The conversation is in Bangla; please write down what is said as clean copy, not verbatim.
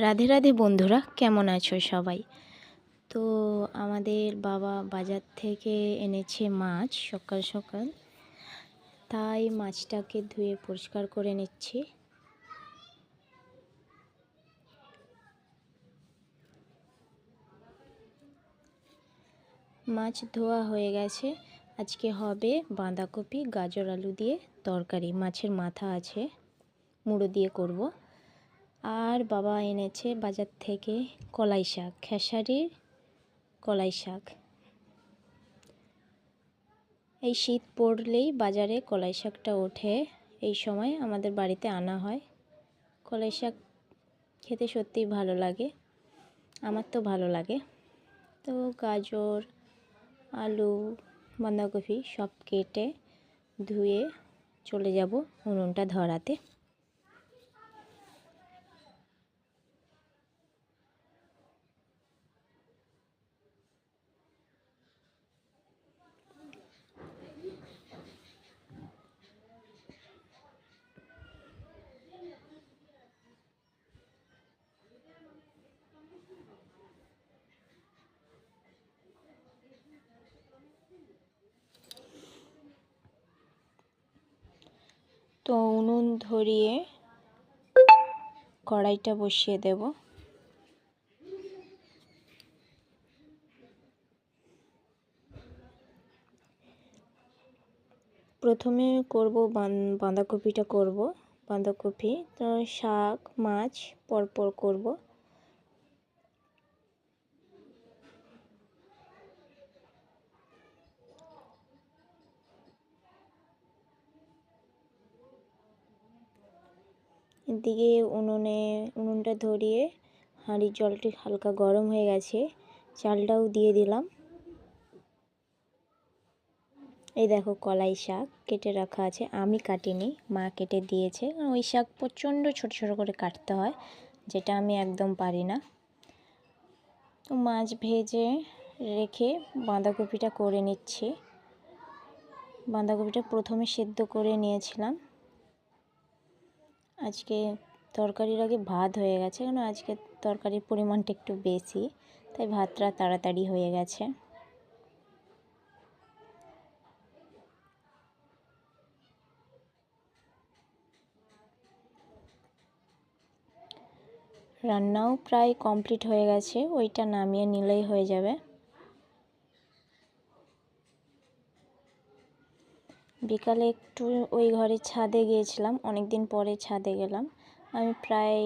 রাধে রাধে বন্ধুরা, কেমন আছো সবাই? তো আমাদের বাবা বাজার থেকে এনেছে মাছ সকাল সকাল, তাই মাছটাকে ধুয়ে পরিষ্কার করে নিচ্ছি। মাছ ধোয়া হয়ে গেছে। আজকে হবে বাঁধাকপি গাজর আলু দিয়ে তরকারি। মাছের মাথা আছে, মুড়ো দিয়ে করব। আর বাবা এনেছে বাজার থেকে কলাই শাক, খেসারির কলাই শাক। এই শীত পড়লেই বাজারে কলাই শাকটা ওঠে, এই সময় আমাদের বাড়িতে আনা হয়। কলাই শাক খেতে সত্যিই ভালো লাগে, আমার তো ভালো লাগে। তো গাজর আলু বাঁধাকপি সব কেটে ধুয়ে চলে যাব উনুনটা ধরাতে। তো উনুন ধরিয়ে কড়াইটা বসিয়ে দেব। প্রথমে করব বাঁধাকপিটা করব। বাঁধাকপি তো শাক মাছ পরপর করব। এদিকে উনুনটা ধরিয়ে হাঁড়ির জলটি হালকা গরম হয়ে গেছে, চালটাও দিয়ে দিলাম। এই দেখো কলাই শাক কেটে রাখা আছে, আমি কাটিনি, মা কেটে দিয়েছে। ওই শাক প্রচণ্ড ছোট ছোট করে কাটতে হয়, যেটা আমি একদম পারি না। তো মাছ ভেজে রেখে বাঁধাকপিটা করে নিচ্ছি। বাঁধাকপিটা প্রথমে সেদ্ধ করে নিয়েছিলাম। আজকে তরকারির আগে ভাত হয়ে গেছে, কারণ আজকে তরকারির পরিমাণটা একটু বেশি, তাই ভাতটা তাড়াতাড়ি হয়ে গেছে। রান্নাও প্রায় কমপ্লিট হয়ে গেছে, ওইটা নামিয়ে নিলেই হয়ে যাবে। বিকালে একটু ওই ঘরে ছাদে গিয়েছিলাম, অনেক দিন পরে ছাদে গেলাম। আমি প্রায়